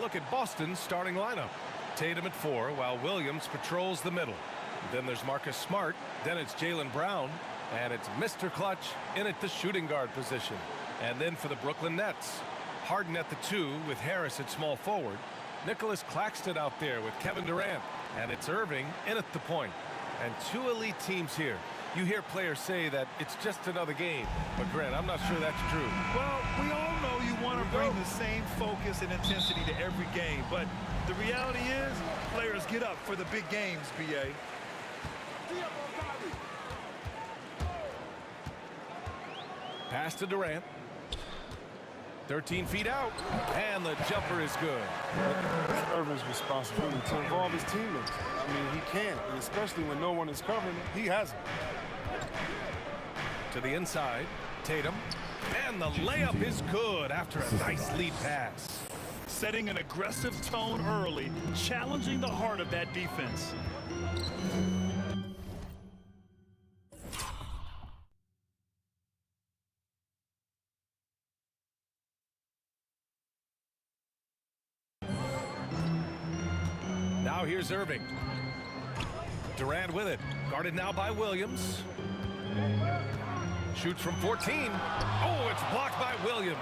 look at Boston's starting lineup. Tatum at 4, while Williams patrols the middle. Then there's Marcus Smart. Then it's Jaylen Brown. And it's Mr. Clutch in at the shooting guard position. And then for the Brooklyn Nets, Harden at the 2 with Harris at small forward. Nicholas Claxton out there with Kevin Durant. And it's Irving in at the point. And 2 elite teams here. You hear players say that it's just another game. But, Grant, I'm not sure that's true. Well, we all know you want to bring the same focus and intensity to every game. But the reality is, players get up for the big games, B.A. Pass to Durant. 13 feet out. And the jumper is good. It's Irving's responsibility to involve his teammates. I mean, he can, and especially when no one is covering him, he has it. To the inside, Tatum. And the layup is good after a nice lead pass. Setting an aggressive tone early, challenging the heart of that defense. Now here's Irving. Durant with it. Guarded now by Williams. Shoots from 14. Oh, it's blocked by Williams.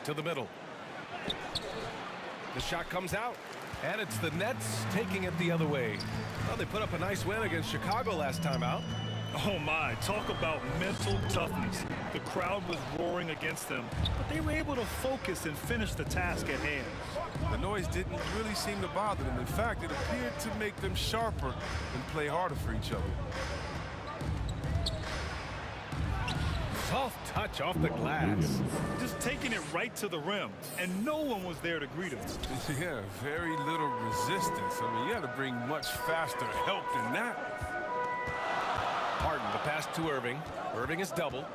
To the middle. The shot comes out. And it's the Nets taking it the other way. Well, they put up a nice win against Chicago last time out. Oh my, talk about mental toughness. The crowd was roaring against them, but they were able to focus and finish the task at hand. The noise didn't really seem to bother them. In fact, it appeared to make them sharper and play harder for each other. Soft touch off the glass. Just taking it right to the rim, and no one was there to greet him. Yeah, very little resistance. I mean, you had to bring much faster help than that. Harden, the pass to Irving. Irving is double.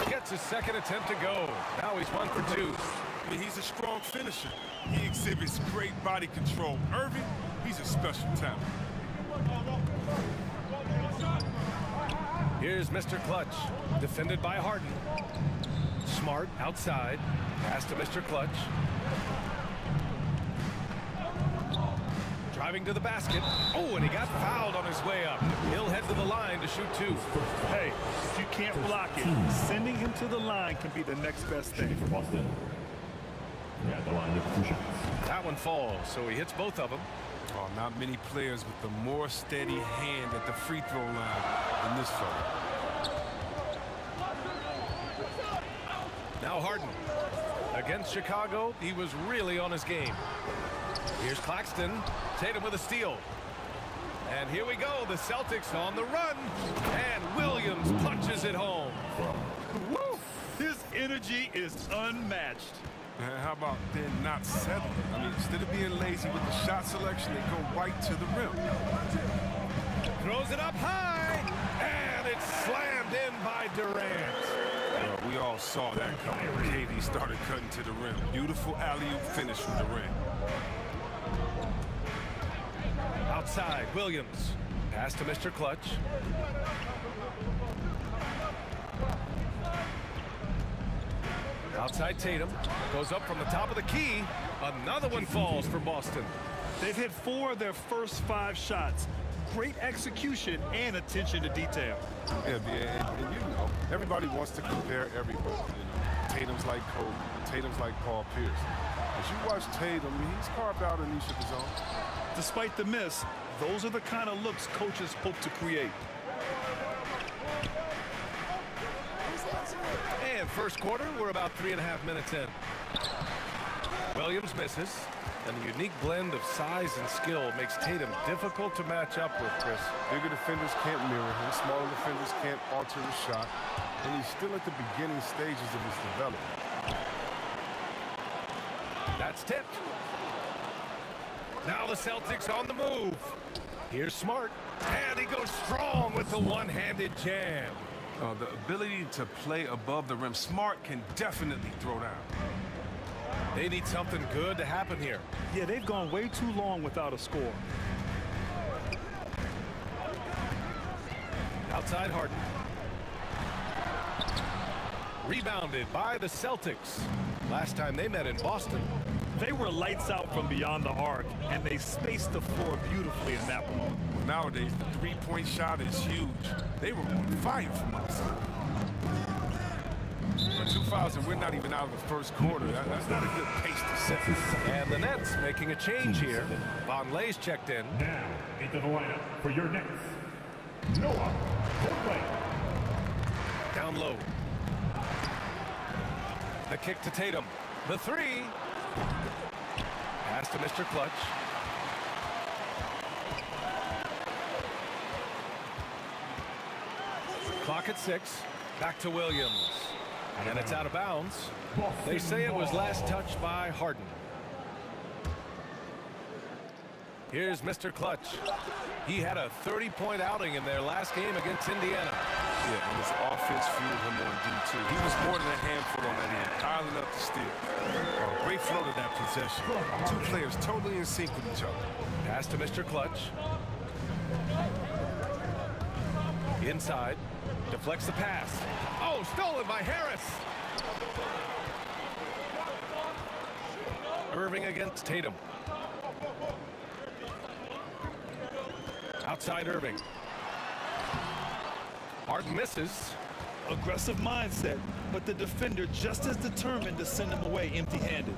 Gets his second attempt to go. Now he's 1 for 2. I mean, he's a strong finisher. He exhibits great body control. Irving, he's a special talent. Here's Mr. Clutch, defended by Harden. Smart outside. Pass to Mr. Clutch. Driving to the basket. Oh, and he got fouled on his way up. He'll head to the line to shoot 2. Hey, if you can't block it, sending him to the line can be the next best thing. For Boston. Yeah, the line with 2 shots. That one falls, so he hits both of them. Oh, not many players with a more steady hand at the free throw line than this fella. Now Harden. Against Chicago, he was really on his game. Here's Claxton. Tatum with a steal. And here we go. The Celtics on the run. And Williams punches it home. Woo! His energy is unmatched. How about then not settling? I mean, instead of being lazy with the shot selection, they go right to the rim. Throws it up high. And it's slammed in by Durant. Well, we all saw that coming. KD started cutting to the rim. Beautiful alley-oop finish from Durant. Outside, Williams. Pass to Mr. Clutch. Outside Tatum. Goes up from the top of the key. Another one falls for Boston. They've hit 4 of their first 5 shots. Great execution and attention to detail. Yeah, and you know, everybody wants to compare everybody. You know, Tatum's like Kobe, Tatum's like Paul Pierce. As you watch Tatum, he's carved out a niche of his own. Despite the miss, those are the kind of looks coaches hope to create. And first quarter, we're about 3.5 minutes in. Williams misses. And the unique blend of size and skill makes Tatum difficult to match up with, Chris. Bigger defenders can't mirror him. Smaller defenders can't alter his shot. And he's still at the beginning stages of his development. That's tipped. Now the Celtics on the move. Here's Smart. And he goes strong with the one-handed jam. The ability to play above the rim. Smart can definitely throw down. They need something good to happen here. Yeah, they've gone way too long without a score. Outside Harden. Rebounded by the Celtics. Last time they met in Boston. They were lights out from beyond the arc, and they spaced the floor beautifully in that one. Nowadays, the three-point shot is huge. They were on fire from outside. For 2000, we're not even out of the first quarter. That's not a good pace to set. And the Nets making a change here. Von Lay's checked in. Now, into the lineup for your Nets, Noah Courtland. Down low. The kick to Tatum. The three. Pass to Mr. Clutch. Clock at 6. Back to Williams. And it's out of bounds. They say it was last touched by Harden. Here's Mr. Clutch. He had a 30-point outing in their last game against Indiana. Yeah, and his offense fueled him on D2. He was more than a handful on that end, piling up the steal. Great flow to that possession. Two players totally in sync with each other. Pass to Mr. Clutch. Inside. Deflects the pass. Oh, stolen by Harris. Irving against Tatum. Outside Irving. Harden misses. Aggressive mindset, but the defender just as determined to send him away empty-handed.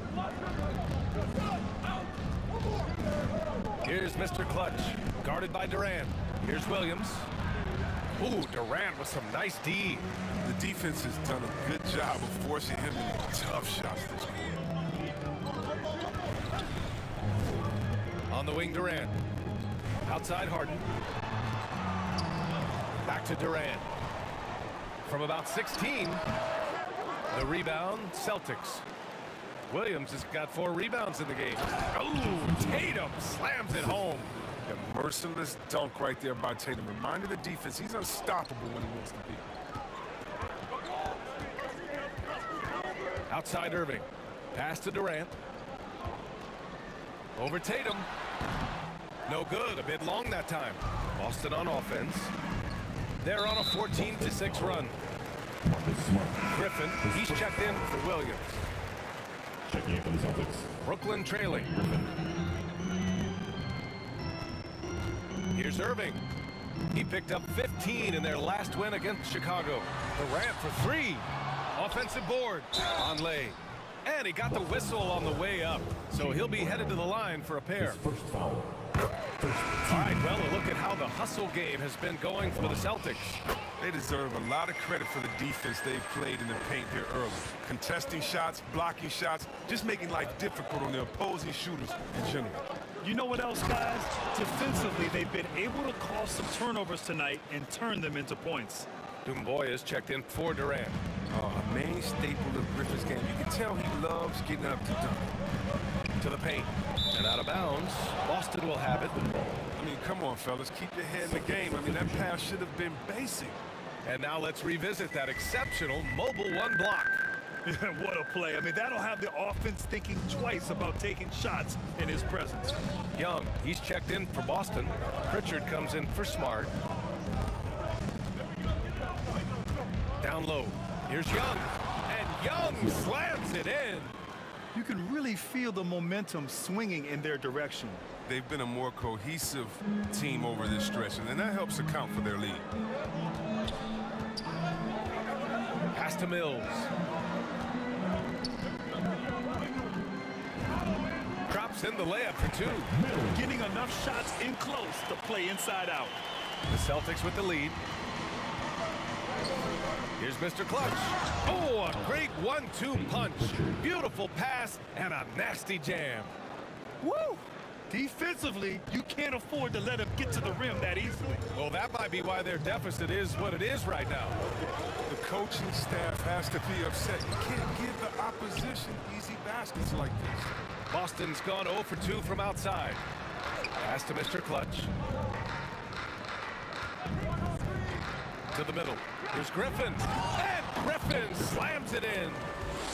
Here's Mr. Clutch, guarded by Durant. Here's Williams. Ooh, Durant with some nice D. The defense has done a good job of forcing him into tough shots this quarter. On the wing, Durant. Outside Harden. Back to Durant. From about 16, the rebound, Celtics. Williams has got 4 rebounds in the game. Oh, Tatum slams it home. A merciless dunk right there by Tatum. Reminded the defense he's unstoppable when he wants to be. Outside Irving. Pass to Durant. Over Tatum. No good. A bit long that time. Boston on offense. They're on a 14-6 run. Griffin, he's checked in for Williams. Checking in for the Celtics. Brooklyn trailing. Here's Irving. He picked up 15 in their last win against Chicago. Durant for 3. Offensive board. On Lay. And he got the whistle on the way up. So he'll be headed to the line for a pair. First foul. All right, well, a look at how the hustle game has been going for the Celtics. They deserve a lot of credit for the defense they've played in the paint here early. Contesting shots, blocking shots, just making life difficult on the opposing shooters in general. You know what else, guys? Defensively, they've been able to cause some turnovers tonight and turn them into points. Dumboy is checked in for Durant. A main staple of Griffin's game. You can tell he loves getting up to dunk. To the paint. And out of bounds. Boston will have it. I mean, come on, fellas. Keep your head in the game. I mean, that pass should have been basic. And now let's revisit that exceptional mobile 1 block. What a play. I mean, that'll have the offense thinking twice about taking shots in his presence. Young, he's checked in for Boston. Pritchard comes in for Smart. Down low. Here's Young. And Young slams it in. You can really feel the momentum swinging in their direction. They've been a more cohesive team over this stretch, and that helps account for their lead. Pass to Mills. Drops in the layup for 2. Getting enough shots in close to play inside out. The Celtics with the lead. Here's Mr. Clutch. Oh, a great 1-2 punch. Beautiful pass and a nasty jam. Woo! Defensively, you can't afford to let him get to the rim that easily. Well, that might be why their deficit is what it is right now. The coaching staff has to be upset. You can't give the opposition easy baskets like this. Boston's gone 0 for 2 from outside. Pass to Mr. Clutch. To the middle. Here's Griffin. And Griffin slams it in.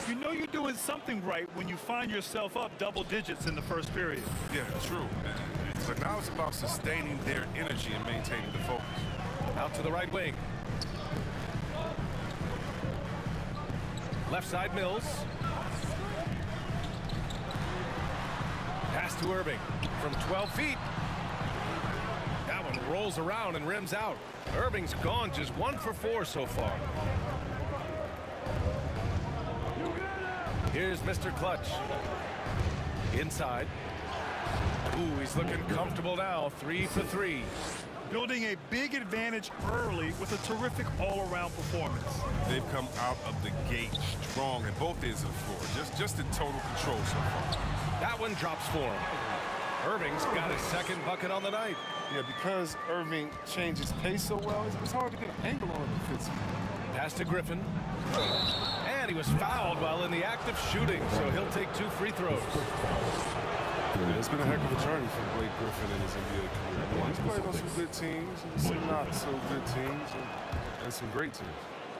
You know you're doing something right when you find yourself up double digits in the first period. Yeah, true. So now it's about sustaining their energy and maintaining the focus. Out to the right wing. Left side Mills. Pass to Irving from 12 feet. That one rolls around and rims out. Irving's gone just 1 for 4 so far. Here's Mr. Clutch. Inside. Ooh, he's looking comfortable now. 3 for 3. Building a big advantage early with a terrific all-around performance. They've come out of the gate strong at both ends of the floor. Just in total control so far. That one drops for him. Irving's got his second bucket on the night. Yeah, because Irving changes pace so well, it's hard to get an angle on him defensively. Pass to Griffin. And he was fouled while in the act of shooting, so he'll take 2 free throws. Yeah, it's been a heck of a journey for Blake Griffin in his NBA career. He's played on some good teams, and some not so good teams, and some great teams.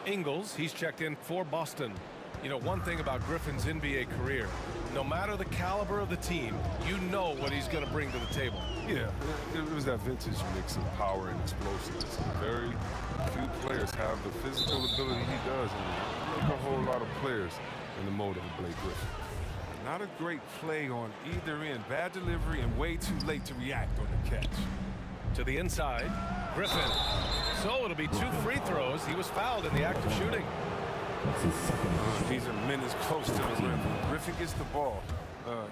Ingles, he's checked in for Boston. You know, one thing about Griffin's NBA career, no matter the caliber of the team, you know what he's going to bring to the table. Yeah, it was that vintage mix of power and explosiveness. Very few players have the physical ability he does, and like a whole lot of players in the mold of a Blake Griffin. Not a great play on either end. Bad delivery and way too late to react on the catch. To the inside, Griffin. So it'll be 2 free throws. He was fouled in the act of shooting. These are minutes close to the rim. Griffin gets the ball.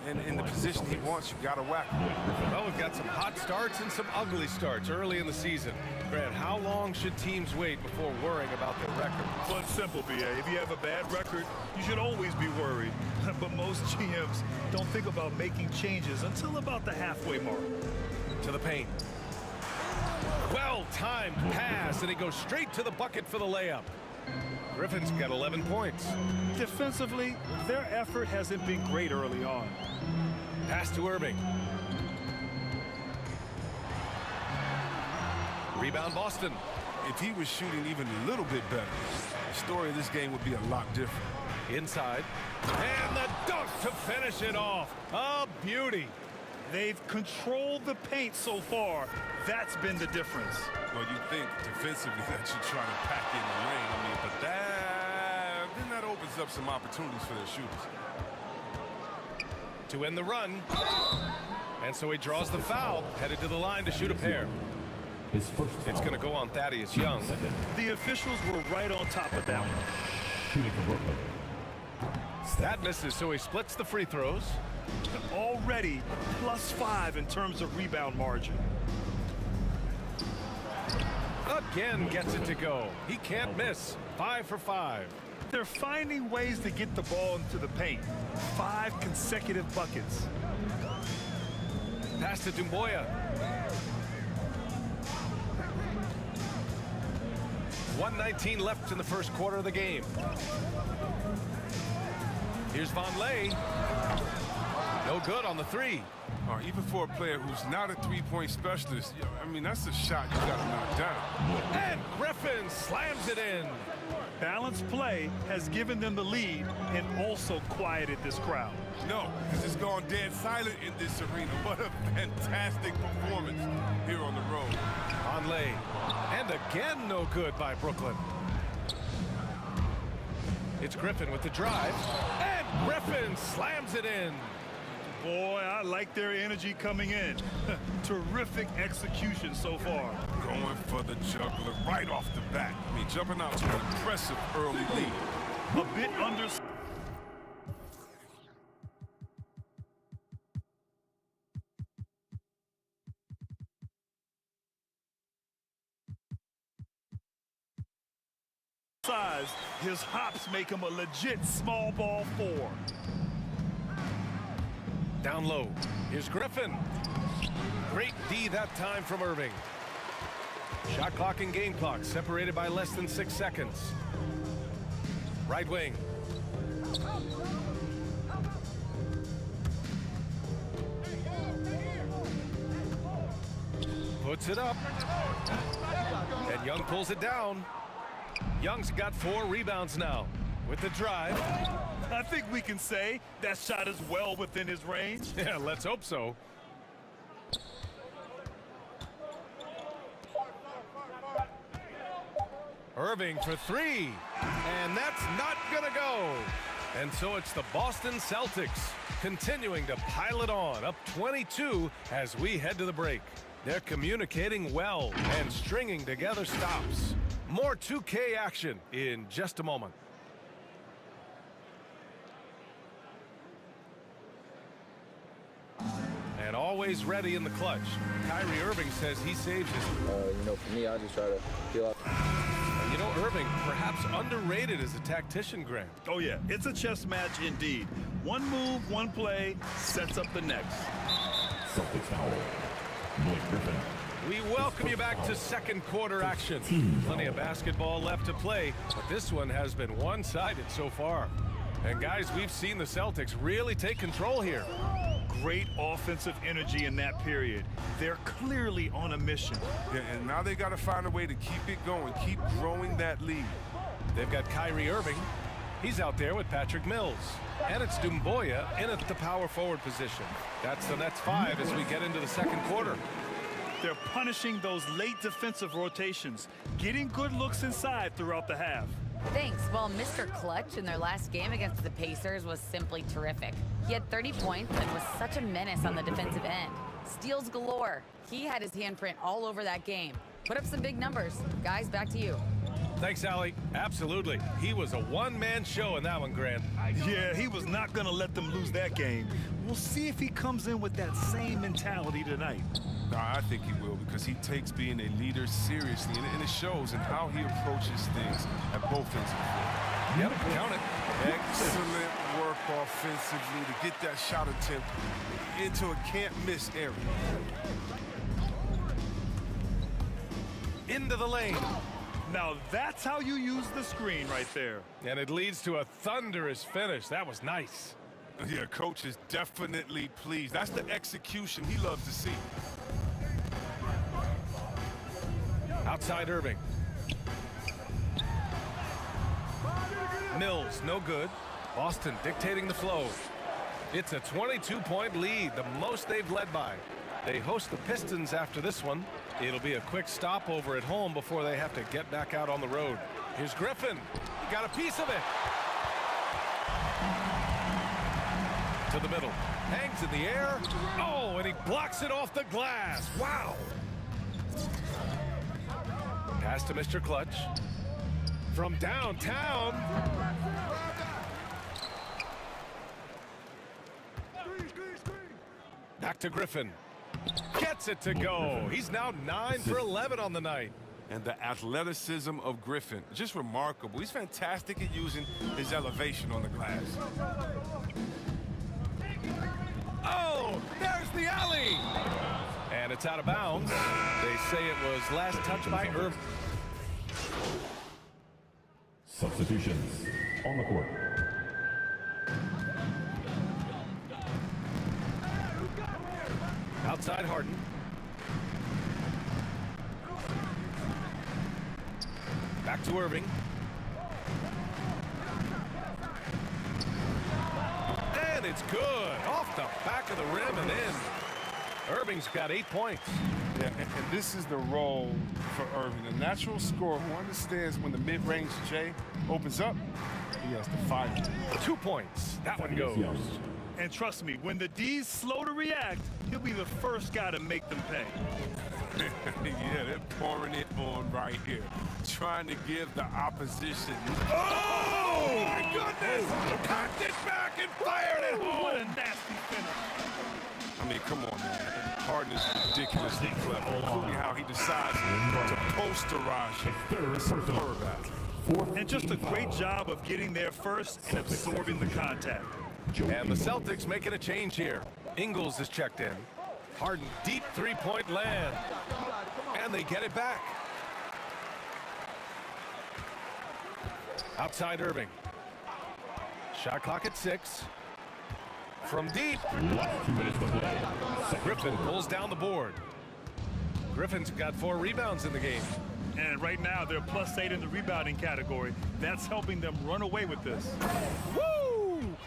In the position he wants, you got to whack him. Well, we've got some hot starts and some ugly starts early in the season. Grant, how long should teams wait before worrying about their record? Well, it's simple, B.A. If you have a bad record, you should always be worried. But most GMs don't think about making changes until about the halfway mark. To the paint. Well-timed pass, and he goes straight to the bucket for the layup. Griffin's got 11 points. Defensively, their effort hasn't been great early on. Pass to Irving. Rebound Boston. If he was shooting even a little bit better, the story of this game would be a lot different. Inside. And the dunk to finish it off. A beauty. They've controlled the paint so far. That's been the difference. Well, you think defensively that you're trying to pack in the lane. I mean, but then that opens up some opportunities for their shooters. To end the run. And so he draws the foul, headed to the line to shoot a pair. It's going to go on Thaddeus Young. The officials were right on top of that one. That misses, so he splits the free throws. Already +5 in terms of rebound margin. Again gets it to go. He can't miss. 5 for 5. They're finding ways to get the ball into the paint. 5 consecutive buckets. Pass to Dumboya. 1:19 left in the first quarter of the game. Here's Von Lay. No good on the 3. Even for a player who's not a three-point specialist, I mean, that's a shot you got to knock down. And Griffin slams it in. Balanced play has given them the lead and also quieted this crowd. No, because it's gone dead silent in this arena. What a fantastic performance here on the road. Von Lay. And again, no good by Brooklyn. It's Griffin with the drive. And Griffin slams it in. Boy, I like their energy coming in. Terrific execution so far. Going for the juggler right off the bat. I mean, jumping out to an impressive early lead. A bit under... size, his hops make him a legit small ball 4. Down low. Here's Griffin. Great D that time from Irving. Shot clock and game clock separated by less than 6 seconds. Right wing. Puts it up. And Young pulls it down. Young's got 4 rebounds now. With the drive. I think we can say that shot is well within his range. Yeah, let's hope so. Irving for three. And that's not going to go. And so it's the Boston Celtics continuing to pile it on, up 22 as we head to the break. They're communicating well and stringing together stops. More 2K action in just a moment. And always ready in the clutch. Kyrie Irving says he saves his... For me, I just try to feel out. You know, Irving, perhaps underrated as a tactician, Grant. Oh, yeah. It's a chess match indeed. One move, one play, sets up the next. Celtics foul. Blake Griffin. We welcome you back to second quarter action. Plenty of basketball left to play, but this one has been one-sided so far. And guys, we've seen the Celtics really take control here. Great offensive energy in that period. They're clearly on a mission. Yeah, and now they got to find a way to keep it going, keep growing that lead. They've got Kyrie Irving. He's out there with Patrick Mills. And it's Doumbouya in at the power forward position. That's the Nets 5 as we get into the second quarter. They're punishing those late defensive rotations, getting good looks inside throughout the half. Thanks. Well, Mr. Clutch in their last game against the Pacers was simply terrific. He had 30 points and was such a menace on the defensive end. Steals galore. He had his handprint all over that game. Put up some big numbers. Guys, back to you. Thanks, Allie. Absolutely. He was a one-man show in that one, Grant. Yeah, he was not going to let them lose that game. We'll see if he comes in with that same mentality tonight. No, I think he will, because he takes being a leader seriously, and it shows in how he approaches things at both ends of the floor. Yep, count it. Excellent work offensively to get that shot attempt into a can't-miss area. Into the lane. Now that's how you use the screen right there. And it leads to a thunderous finish. That was nice. Yeah, coach is definitely pleased. That's the execution he loves to see. Outside Irving. Mills, no good. Boston dictating the flow. It's a 22-point lead, the most they've led by. They host the Pistons after this one. It'll be a quick stopover at home before they have to get back out on the road. Here's Griffin. He got a piece of it. To the middle. Hangs in the air. Oh, and he blocks it off the glass. Wow. Pass to Mr. Clutch. From downtown. Back to Griffin. Gets it to go. He's now 9 for 11 on the night. And the athleticism of Griffin, just remarkable. He's fantastic at using his elevation on the glass. Oh, there's the alley. And it's out of bounds. They say it was last touched by Irving. Substitutions on the court. Outside Harden. Back to Irving. And it's good. Off the back of the rim and in. Irving's got 8 points. Yeah, and this is the role for Irving. A natural scorer who understands when the mid-range J opens up, he has to fight it. 2 points. That one goes. And trust me, when the D's slow to react, he'll be the first guy to make them pay. Yeah, they're pouring it on right here. Trying to give the opposition... Oh, my goodness! Cocked it back and fired it home. What a nasty finish. I mean, come on, man. Harden is ridiculously clever, including how he decides to posterize his quarterback. And just a great job of getting there first and absorbing the contact. And the Celtics making a change here. Ingles is checked in. Harden deep three-point land. And they get it back. Outside Irving. Shot clock at 6. From deep. Last 2 minutes to play. Griffin pulls down the board. Griffin's got 4 rebounds in the game. And right now, they're +8 in the rebounding category. That's helping them run away with this. Woo!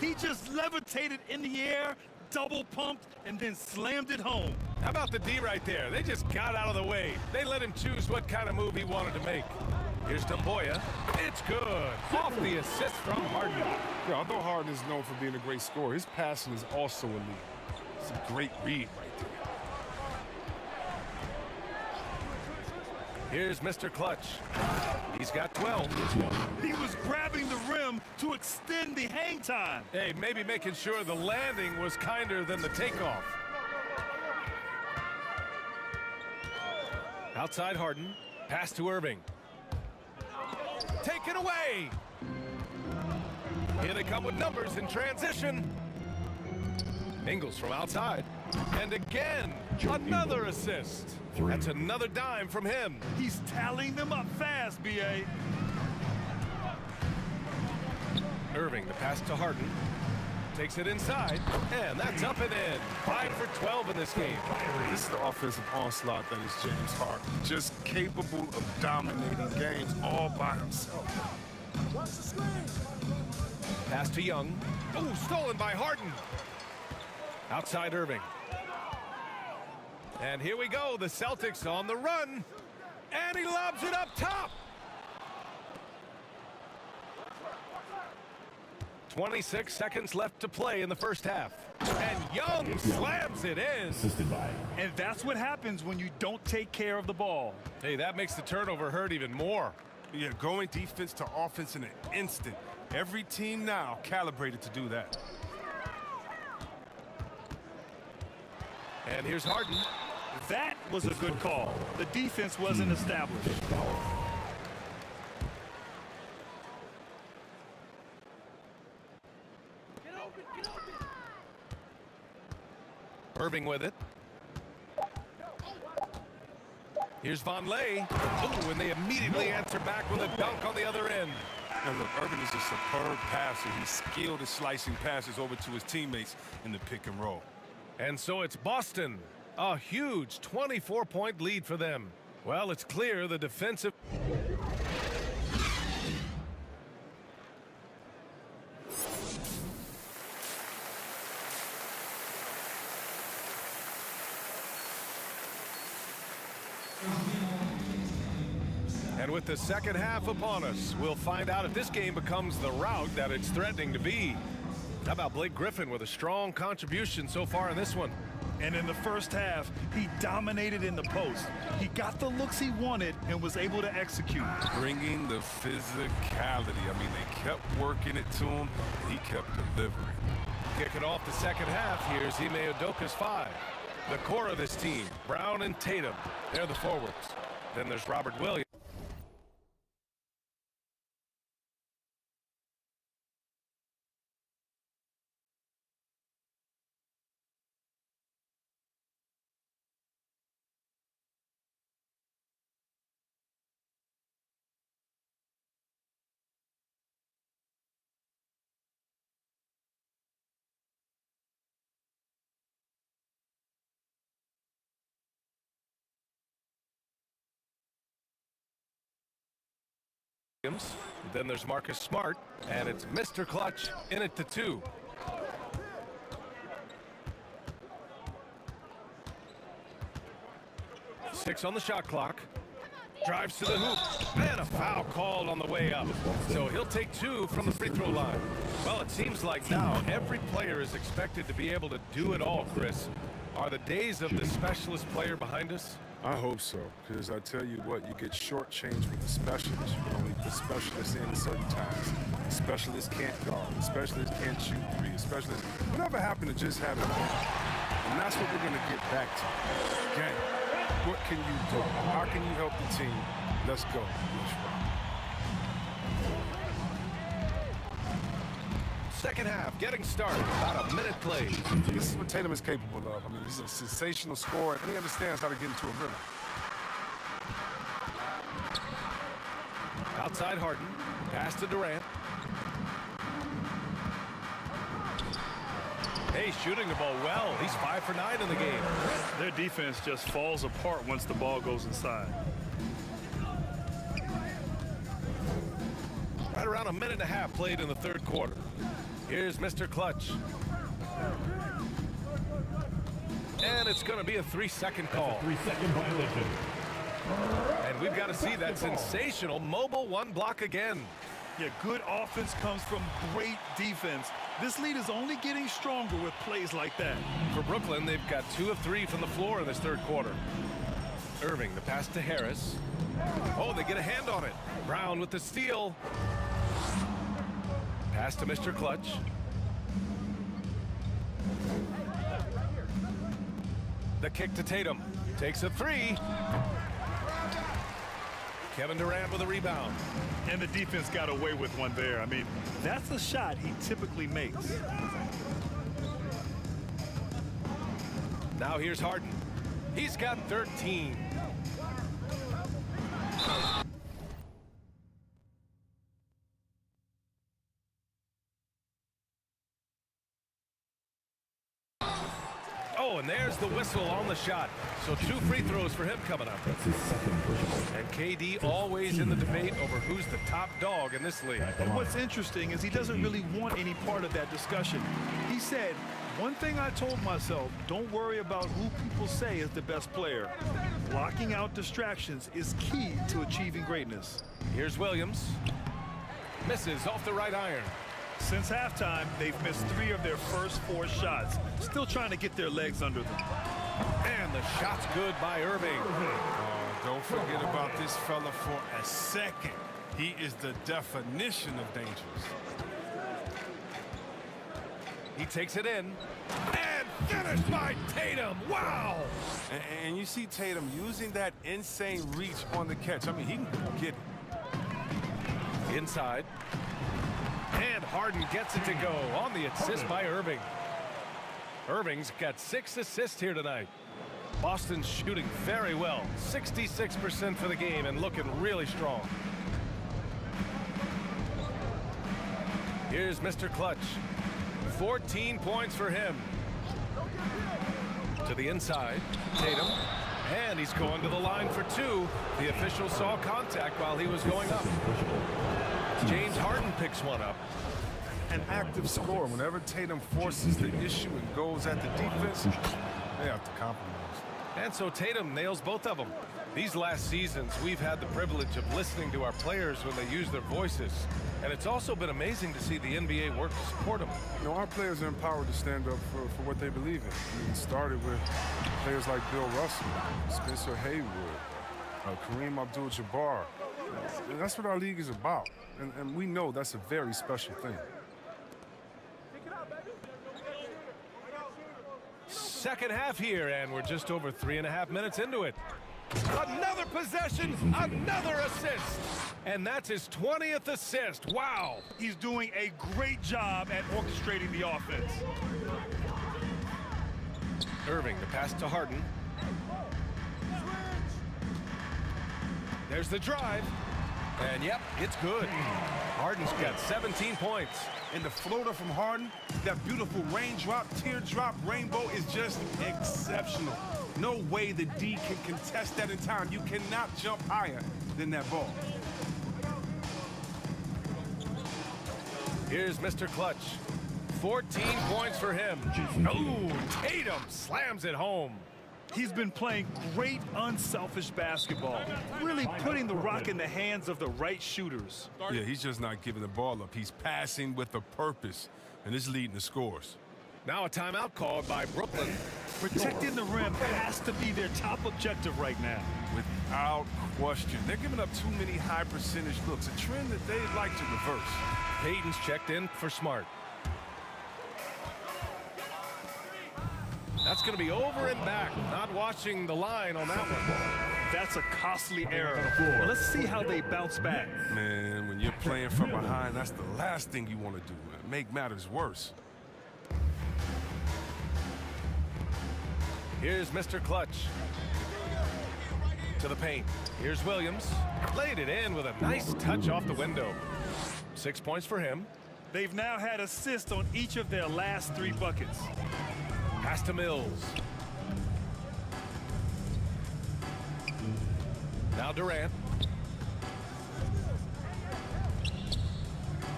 He just levitated in the air, double pumped, and then slammed it home. How about the D right there? They just got out of the way. They let him choose what kind of move he wanted to make. Here's Dumboya. It's good. Off the assist from Harden. Yeah, although Harden is known for being a great scorer, his passing is also elite. It's a great read right there. Here's Mr. Clutch. He's got 12. He was grabbing the rim to extend the hang time. Hey, maybe making sure the landing was kinder than the takeoff. Outside Harden. Pass to Irving. Taken away. Here they come with numbers in transition. Ingles from outside. And again, another assist. That's another dime from him. He's tallying them up fast, B.A. Irving, the pass to Harden. Takes it inside, and that's up and in. 5 for 12 in this game. This is the offensive onslaught that is James Harden. Just capable of dominating games all by himself. Pass to Young. Oh, stolen by Harden. Outside Irving. And here we go, the Celtics on the run. And he lobs it up top. 26 seconds left to play in the first half. And Young slams it in. And that's what happens when you don't take care of the ball. Hey, that makes the turnover hurt even more. Yeah, going defense to offense in an instant. Every team now calibrated to do that. And here's Harden. That was a good call. The defense wasn't established. Irving with it. Here's Von Lay. Ooh, and they immediately answer back with a dunk on the other end. And look, Irving is a superb passer. He's skilled at slicing passes over to his teammates in the pick and roll. And so it's Boston. A huge 24-point lead for them. Well, it's clear the defensive... And with the second half upon us, we'll find out if this game becomes the rout that it's threatening to be. How about Blake Griffin with a strong contribution so far in this one? And in the first half, he dominated in the post. He got the looks he wanted and was able to execute. Bringing the physicality. I mean, they kept working it to him, and he kept delivering. Kicking off the second half, here's Ime Udoka's 5. The core of this team, Brown and Tatum, they're the forwards. Then there's Robert Williams. Then there's Marcus Smart, and it's Mr. Clutch in at the 2. Six on the shot clock. Drives to the hoop, and a foul called on the way up. So he'll take 2 from the free throw line. Well, it seems like now every player is expected to be able to do it all, Chris. Are the days of the specialist player behind us? I hope so, because I tell you what, you get shortchanged with the specialists. You can only put specialists in at certain times. The specialists can't guard. The specialists can't shoot 3. The specialists, whatever happened to just having one? And that's what we're going to get back to. Okay, what can you do? How can you help the team? Let's go. Second half getting started. About a minute played. This is what Tatum is capable of. I mean, he's a sensational scorer, and he understands how to get into a rhythm. Outside Harden. Pass to Durant. Hey, shooting the ball well. He's 5 for 9 in the game. Their defense just falls apart once the ball goes inside. Right around a minute and a half played in the third quarter. Here's Mr. Clutch. And it's going to be a 3-second call. 3-second violation. And we've got to see that sensational mobile one block again. Yeah, good offense comes from great defense. This lead is only getting stronger with plays like that. For Brooklyn, they've got 2 of 3 from the floor in this third quarter. Irving, the pass to Harris. Oh, they get a hand on it. Brown with the steal. Pass to Mr. Clutch. The kick to Tatum. Takes a 3. Kevin Durant with a rebound. And the defense got away with one there. I mean, that's a shot he typically makes. Now here's Harden. He's got 13. Oh, and there's the whistle on the shot. So 2 free throws for him coming up. That's his second personal. And KD always in the debate over who's the top dog in this league. And what's interesting is he doesn't really want any part of that discussion. He said, one thing I told myself, don't worry about who people say is the best player. Blocking out distractions is key to achieving greatness. Here's Williams. Misses off the right iron. Since halftime, they've missed 3 of their first 4 shots. Still trying to get their legs under them. And the shot's good by Irving. Oh, don't forget about this fella for a second. He is the definition of dangerous. He takes it in. And finished by Tatum. Wow! And you see Tatum using that insane reach on the catch. I mean, he can get it. Inside. And Harden gets it to go on the assist by Irving. Irving's got 6 assists here tonight. Boston's shooting very well. 66% for the game and looking really strong. Here's Mr. Clutch. 14 points for him. To the inside. Tatum. And he's going to the line for 2. The official saw contact while he was going up. James Harden picks one up. An active scorer. Whenever Tatum forces the issue and goes at the defense, they have to compromise. And so Tatum nails both of them. These last seasons, we've had the privilege of listening to our players when they use their voices. And it's also been amazing to see the NBA work to support them. You know, our players are empowered to stand up for what they believe in. I mean, it started with players like Bill Russell, Spencer Haywood, Kareem Abdul-Jabbar. And that's what our league is about. And we know that's a very special thing. Second half here, and we're just over 3.5 minutes into it. Another possession, another assist. And that's his 20th assist. Wow. He's doing a great job at orchestrating the offense. Irving, the pass to Harden. There's the drive. And yep, it's good. Harden's got 17 points. And the floater from Harden, that beautiful raindrop, teardrop, rainbow is just exceptional. No way the D can contest that in time. You cannot jump higher than that ball. Here's Mr. Clutch. 14 points for him. Oh, Tatum slams it home. He's been playing great unselfish basketball, really putting the rock in the hands of the right shooters. Yeah, he's just not giving the ball up. He's passing with a purpose, and it's leading the scores. Now a timeout called by Brooklyn. Protecting the rim has to be their top objective right now. Without question. They're giving up too many high percentage looks, a trend that they'd like to reverse. Payton's checked in for Smart. That's going to be over and back. Not watching the line on that one. That's a costly error. Well, let's see how they bounce back. Man, when you're playing from behind, that's the last thing you want to do. Make matters worse. Here's Mr. Clutch. To the paint. Here's Williams. Laid it in with a nice touch off the window. 6 points for him. They've now had assists on each of their last 3 buckets. Pass to Mills. Now Durant.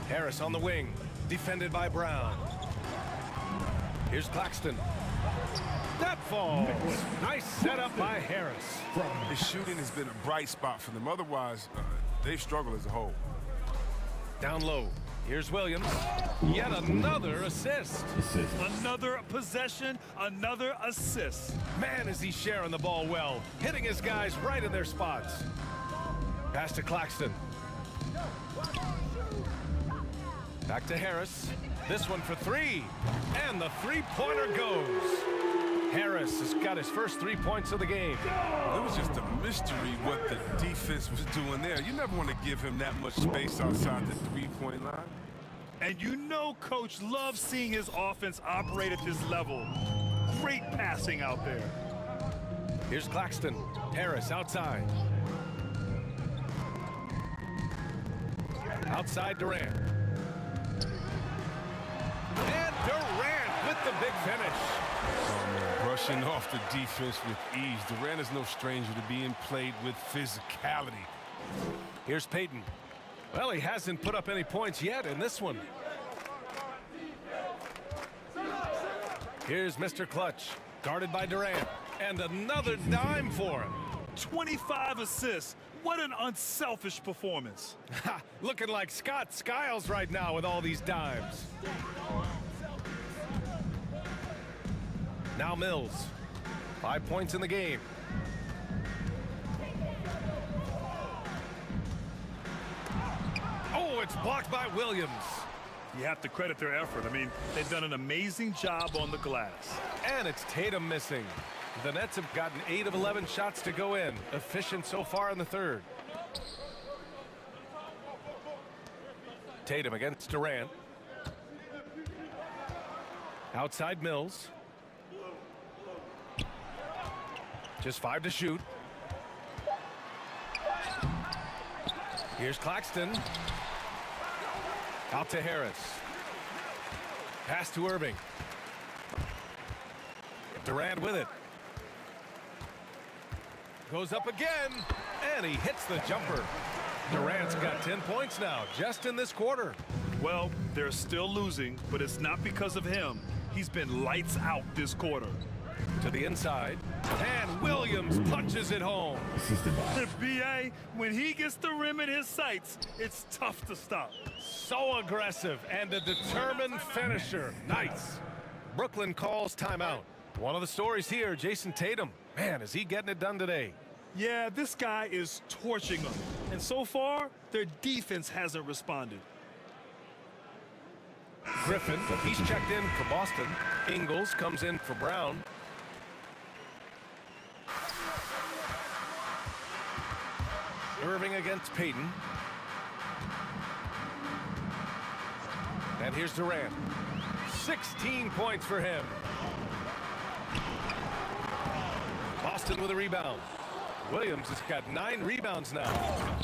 Harris on the wing. Defended by Brown. Here's Claxton. That falls. Nice setup by Harris. His shooting has been a bright spot for them. Otherwise, they've struggled as a whole. Down low. Here's Williams. Yet another assist. Another possession, another assist. Man, is he sharing the ball well. Hitting his guys right in their spots. Pass to Claxton. Back to Harris. This one for three. And the three-pointer goes. Harris has got his first 3 points of the game. It was just a mystery what the defense was doing there. You never want to give him that much space outside the three-point line. And you know Coach loves seeing his offense operate at this level. Great passing out there. Here's Claxton. Harris outside. Outside Durant. And Durant with the big finish. Oh, man, brushing off the defense with ease. Durant is no stranger to being played with physicality. Here's Payton. Well, he hasn't put up any points yet in this one. Here's Mr. Clutch, guarded by Durant. And another dime for him. 25 assists. What an unselfish performance. Looking like Scott Skiles right now with all these dimes. Now Mills. 5 points in the game. Oh, it's blocked by Williams. You have to credit their effort. I mean, they've done an amazing job on the glass. And it's Tatum missing. The Nets have gotten 8 of 11 shots to go in. Efficient so far in the third. Tatum against Durant. Outside Mills. Just 5 to shoot. Here's Claxton. Out to Harris. Pass to Irving. Durant with it. Goes up again, and he hits the jumper. Durant's got 10 points now, just in this quarter. Well, they're still losing, but it's not because of him. He's been lights out this quarter. To the inside, and Williams punches it home. B.A., when he gets the rim in his sights, it's tough to stop. So aggressive and a determined finisher. Nice. Brooklyn calls timeout. One of the stories here, Jason Tatum. Man, is he getting it done today? Yeah, this guy is torching them. And so far, their defense hasn't responded. Griffin, he's checked in for Boston. Ingles comes in for Brown. Irving against Payton. And here's Durant. 16 points for him. Boston with a rebound. Williams has got 9 rebounds now.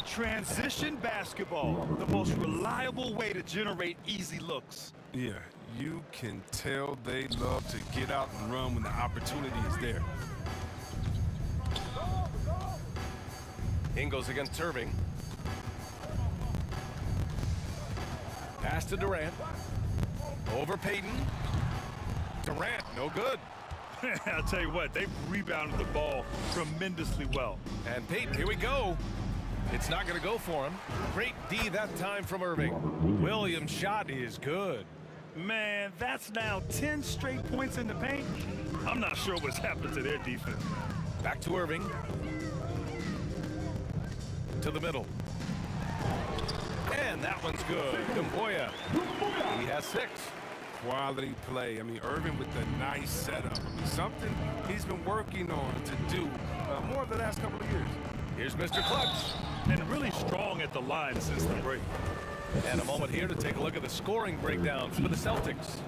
Transition basketball, the most reliable way to generate easy looks. Yeah, you can tell they love to get out and run when the opportunity is there. Ingles against Irving. Pass to Durant. Over Payton. Durant, no good. I'll tell you what, they've rebounded the ball tremendously well. And Payton, here we go. It's not going to go for him. Great D that time from Irving. Williams' shot is good. Man, that's now 10 straight points in the paint. I'm not sure what's happened to their defense. Back to Irving. To the middle. And that one's good. Gamboya. He has 6. Quality play. I mean, Irving with the nice setup. I mean, something he's been working on to do more of the last couple of years. Here's Mr. Clutch. And really strong at the line since the break. And a moment here to take a look at the scoring breakdown for the Celtics.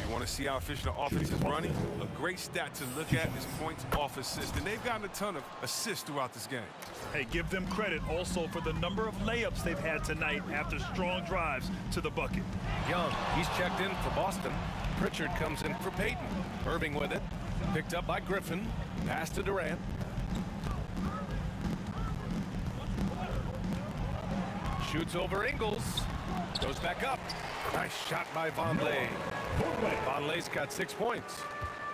You want to see how efficient the offense is running? A great stat to look at is points off assist. And they've gotten a ton of assists throughout this game. Hey, give them credit also for the number of layups they've had tonight after strong drives to the bucket. Young, he's checked in for Boston. Pritchard comes in for Payton. Irving with it. Picked up by Griffin. Pass to Durant. Shoots over Ingles. Goes back up. Nice shot by Vonleh. Vonleh's got 6 points.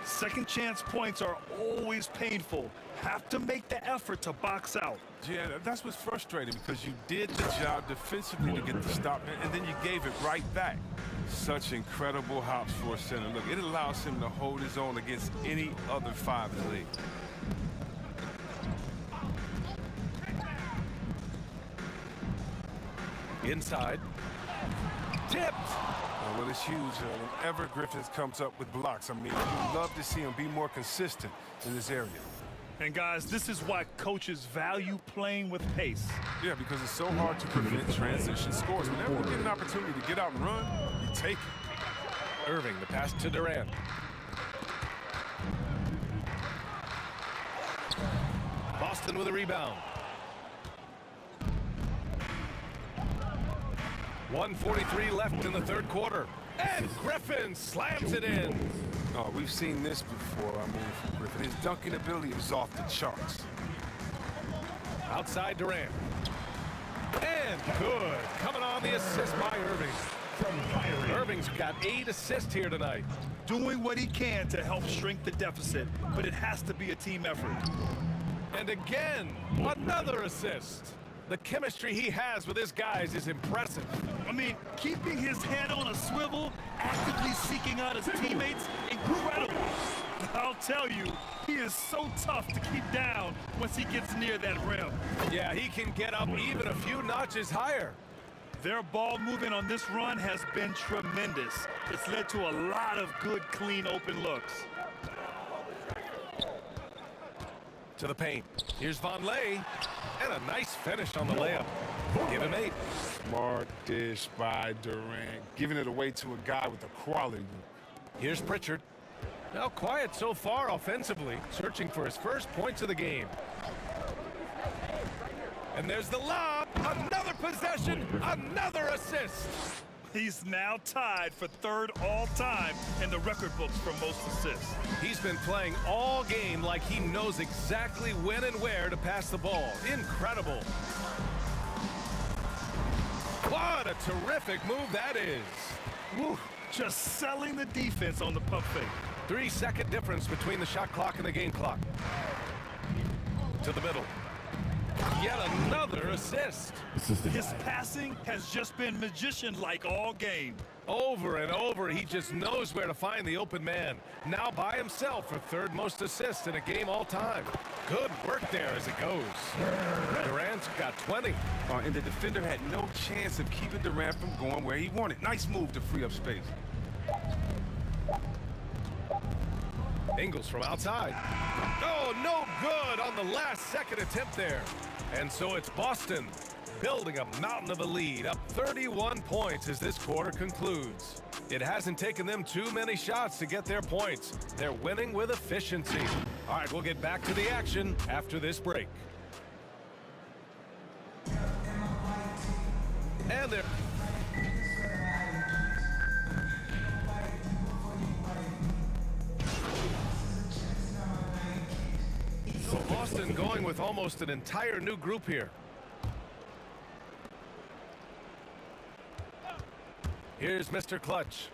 Second chance points are always painful. Have to make the effort to box out. Yeah, that's what's frustrating because you did the job defensively to get the stop, and then you gave it right back. Such incredible hops for a center. Look, it allows him to hold his own against any other 5 in the league. Inside. Tipped. Well, it's huge whenever Griffins comes up with blocks. I mean, you'd love to see him be more consistent in this area. And guys, this is why coaches value playing with pace. Yeah, because it's so hard to prevent transition scores. Whenever you get an opportunity to get out and run, you take it. Irving, the pass to Durant. Boston with a rebound. 1:43 left in the third quarter. And Griffin slams it in. Oh, we've seen this before. I mean, from Griffin. His dunking ability is off the charts. Outside Durant. And good. Coming on the assist by Irving. Irving's got 8 assists here tonight. Doing what he can to help shrink the deficit, but it has to be a team effort. And again, another assist. The chemistry he has with his guys is impressive. I mean, keeping his head on a swivel, actively seeking out his teammates, incredible. I'll tell you, he is so tough to keep down once he gets near that rim. Yeah, he can get up even a few notches higher. Their ball movement on this run has been tremendous. It's led to a lot of good, clean, open looks. To the paint. Here's Vonleh. And a nice finish on the layup. Give him 8. Smart dish by Durant, giving it away to a guy with a quality. Here's Pritchard. Now quiet so far offensively, searching for his first points of the game. And there's the lob. Another possession, another assist. He's now tied for 3rd all-time in the record books for most assists. He's been playing all game like he knows exactly when and where to pass the ball. Incredible. What a terrific move that is. Woo, just selling the defense on the pump fake. 3-second difference between the shot clock and the game clock. To the middle. Yet another assist. His passing has just been magician-like all game. Over and over, he just knows where to find the open man. Now by himself for 3rd most assists in a game all time. Good work there as it goes. Durant's got 20. And the defender had no chance of keeping Durant from going where he wanted. Nice move to free up space. Ingles from outside. Oh, no good on the last-second attempt there. And so it's Boston building a mountain of a lead, up 31 points as this quarter concludes. It hasn't taken them too many shots to get their points. They're winning with efficiency. All right, we'll get back to the action after this break. And they're... So Boston going with almost an entire new group here. Here's Mr. Clutch.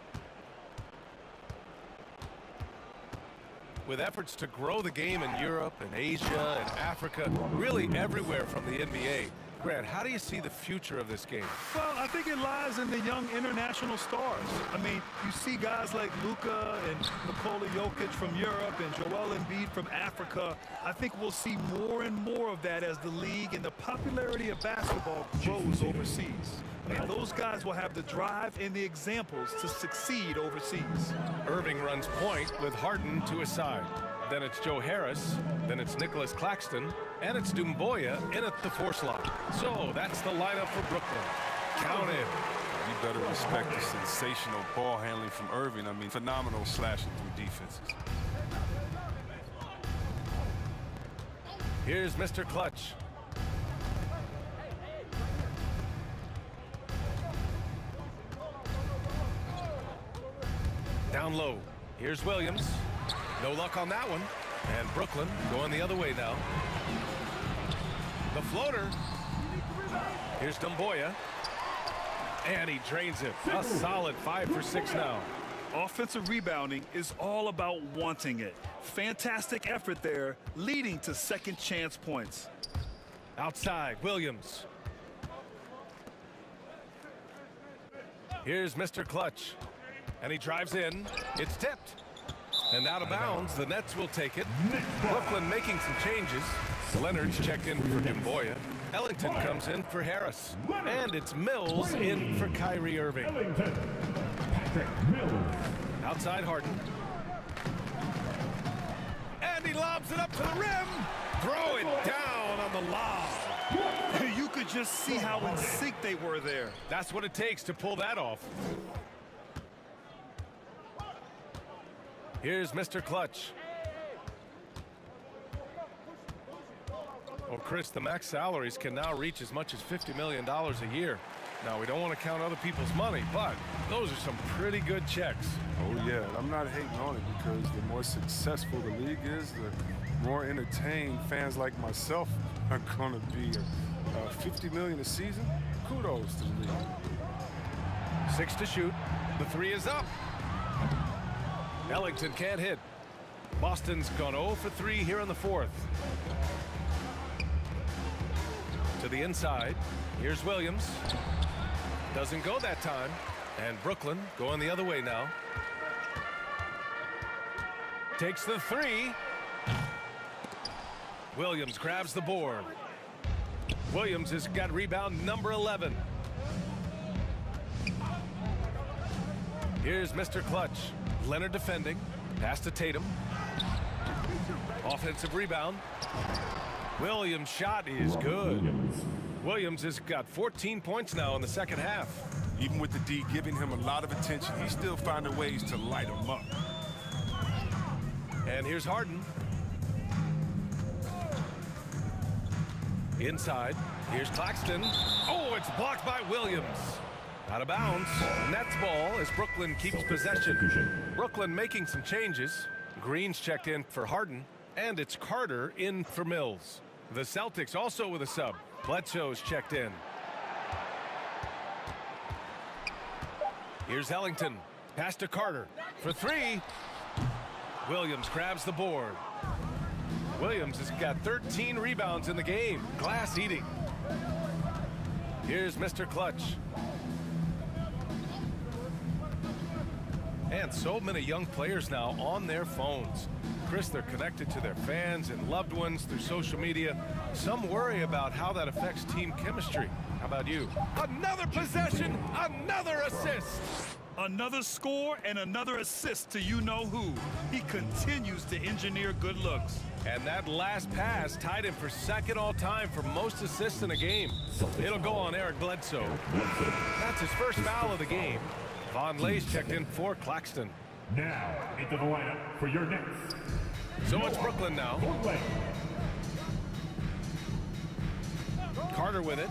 With efforts to grow the game in Europe and Asia and Africa, really everywhere from the NBA. Grant, how do you see the future of this game? Well, I think it lies in the young international stars. I mean, you see guys like Luka and Nikola Jokic from Europe and Joel Embiid from Africa. I think we'll see more and more of that as the league and the popularity of basketball grows overseas. I mean, those guys will have the drive and the examples to succeed overseas. Irving runs point with Harden to his side. Then it's Joe Harris, then it's Nicholas Claxton, and it's Doumbouya in at the 4 slot. So that's the lineup for Brooklyn. Count in. You better respect the sensational ball handling from Irving. I mean, phenomenal slashing through defenses. Here's Mr. Clutch. Down low. Here's Williams. No luck on that one. And Brooklyn going the other way now. The floater. Here's Doumbouya. And he drains it. A solid 5 for 6 now. Offensive rebounding is all about wanting it. Fantastic effort there, leading to second chance points. Outside, Williams. Here's Mr. Clutch. And he drives in. It's tipped. And out of bounds, the Nets will take it. Brooklyn making some changes. Leonard's checked in for Dimboya. Ellington comes in for Harris. And it's Mills in for Kyrie Irving. Outside Harden. And he lobs it up to the rim. Throw it down on the lob. You could just see how in sync they were there. That's what it takes to pull that off. Here's Mr. Clutch. Well, Chris, the max salaries can now reach as much as $50 million a year. Now, we don't want to count other people's money, but those are some pretty good checks. Oh, yeah. I'm not hating on it because the more successful the league is, the more entertained fans like myself are going to be. $50 million a season? Kudos to the league. 6 to shoot. The 3 is up. Ellington can't hit. Boston's gone 0 for 3 here in the 4th. To the inside. Here's Williams. Doesn't go that time. And Brooklyn going the other way now. Takes the 3. Williams grabs the board. Williams has got rebound number 11. Here's Mr. Clutch. Leonard defending. Pass to Tatum. Offensive rebound. Williams' shot is good. Williams has got 14 points now in the second half. Even with the D giving him a lot of attention, he's still finding ways to light him up. And here's Harden. Inside. Here's Claxton. Oh, it's blocked by Williams. Out of bounds. Nets ball as Brooklyn keeps possession. Brooklyn making some changes. Green's checked in for Harden. And it's Carter in for Mills. The Celtics also with a sub. Bledsoe's checked in. Here's Ellington. Pass to Carter for 3. Williams grabs the board. Williams has got 13 rebounds in the game. Glass eating. Here's Mr. Clutch. And so many young players now on their phones. Chris, they're connected to their fans and loved ones through social media. Some worry about how that affects team chemistry. How about you? Another possession, another assist. Another score and another assist to you-know-who. He continues to engineer good looks. And that last pass tied him for second all-time for most assists in a game. It'll go on Eric Bledsoe. That's his first foul of the game. Von Lay's checked in for Claxton. Now into the lineup for your next. So it's Brooklyn now. Carter with it.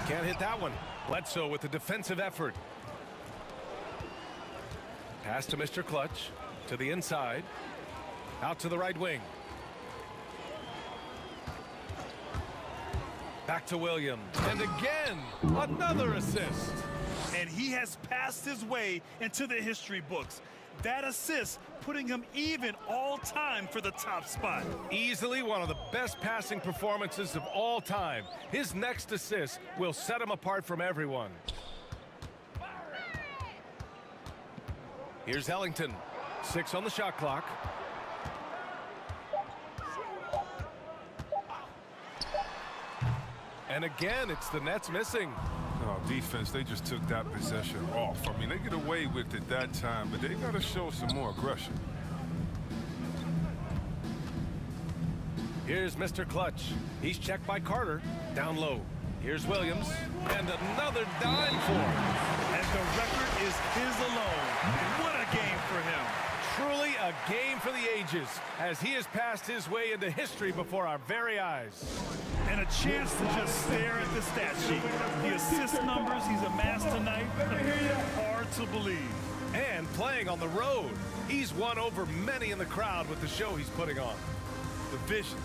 Can't hit that one. Bledsoe with the defensive effort. Pass to Mr. Clutch. To the inside. Out to the right wing. Back to Williams. And again, another assist. And he has passed his way into the history books. That assist putting him even all time for the top spot. Easily one of the best passing performances of all time. His next assist will set him apart from everyone. Here's Ellington. 6 on the shot clock. And again, it's the Nets missing. No, defense, they just took that possession off. I mean, they get away with it that time, but they got to show some more aggression. Here's Mr. Clutch. He's checked by Carter. Down low. Here's Williams. And another dime for him. And the record is his alone. What a game for him. Truly a game for the ages, as he has passed his way into history before our very eyes. And a chance to just stare at the stat sheet. The assist numbers he's amassed tonight, hard to believe. And playing on the road. He's won over many in the crowd with the show he's putting on. The vision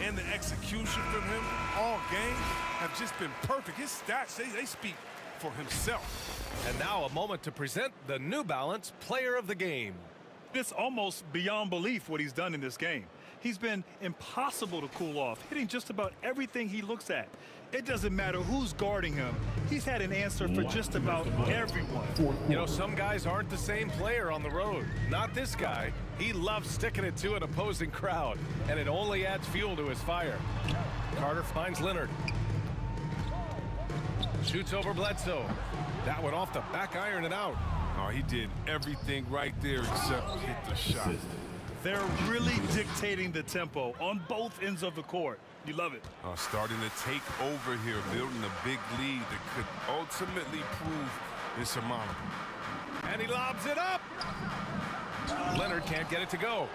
and the execution from him all game have just been perfect. His stats, they speak for himself. And now a moment to present the New Balance Player of the Game. It's almost beyond belief what he's done in this game. He's been impossible to cool off, hitting just about everything he looks at. It doesn't matter who's guarding him. He's had an answer for just about everyone. You know, some guys aren't the same player on the road. Not this guy. He loves sticking it to an opposing crowd, and it only adds fuel to his fire. Carter finds Leonard. Shoots over Bledsoe. That one off the back iron and out. Oh, he did everything right there except hit the shot. They're really dictating the tempo on both ends of the court. You love it. Starting to take over here, building a big lead that could ultimately prove insurmountable. And he lobs it up. Leonard can't get it to go.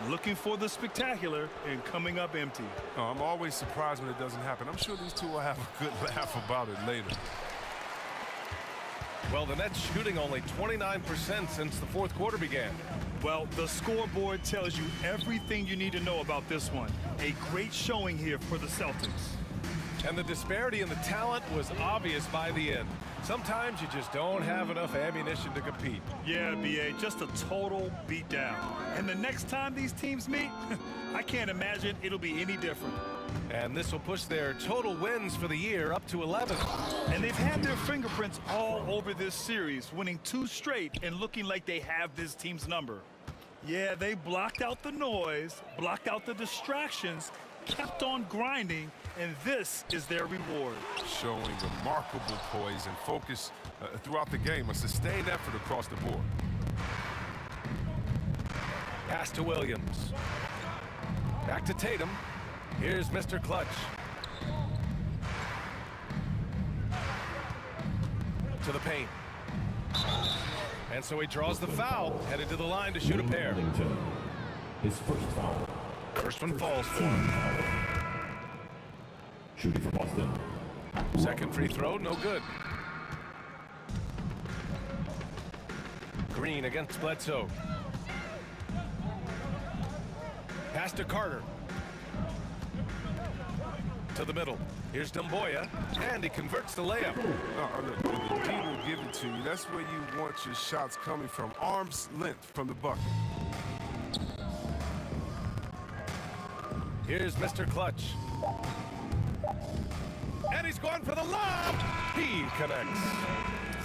Looking for the spectacular and coming up empty. Oh, I'm always surprised when it doesn't happen. I'm sure these two will have a good laugh about it later. Well, the Nets shooting only 29% since the fourth quarter began. Well, the scoreboard tells you everything you need to know about this one. A great showing here for the Celtics. And the disparity in the talent was obvious by the end. Sometimes you just don't have enough ammunition to compete. Yeah, B.A., just a total beatdown. And the next time these teams meet, I can't imagine it'll be any different. And this will push their total wins for the year up to 11. And they've had their fingerprints all over this series, winning 2 straight and looking like they have this team's number. Yeah, they blocked out the noise, blocked out the distractions, kept on grinding, and this is their reward. Showing remarkable poise and focus throughout the game, a sustained effort across the board. Pass to Williams. Back to Tatum. Here's Mr. Clutch. To the paint. And so he draws the foul, headed to the line to shoot a pair. His first foul. First one falls for him. Shooting for Boston. Second free throw, no good. Green against Bledsoe. Pass to Carter. To the middle. Here's Demboya, and he converts the layup. Look, the D will give it to you. That's where you want your shots coming from. Arm's length from the bucket. Here's Mr. Clutch. And he's going for the lob. He connects.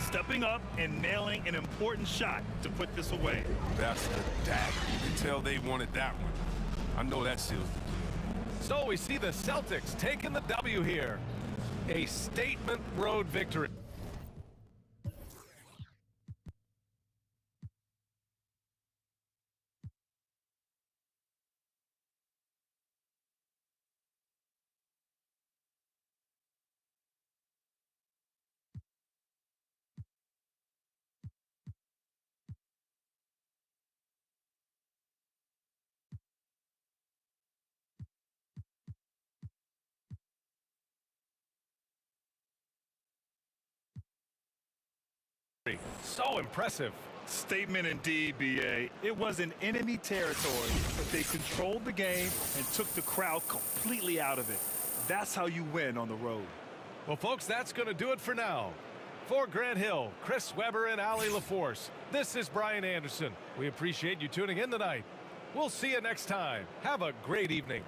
Stepping up and nailing an important shot to put this away. That's the dagger. You can tell they wanted that one. I know that seals the deal. So we see the Celtics taking the W here. A statement road victory. So impressive. Statement indeed, B.A. It was in enemy territory, but they controlled the game and took the crowd completely out of it. That's how you win on the road. Well, folks, that's going to do it for now. For Grant Hill, Chris Webber, and Allie LaForce, this is Brian Anderson. We appreciate you tuning in tonight. We'll see you next time. Have a great evening.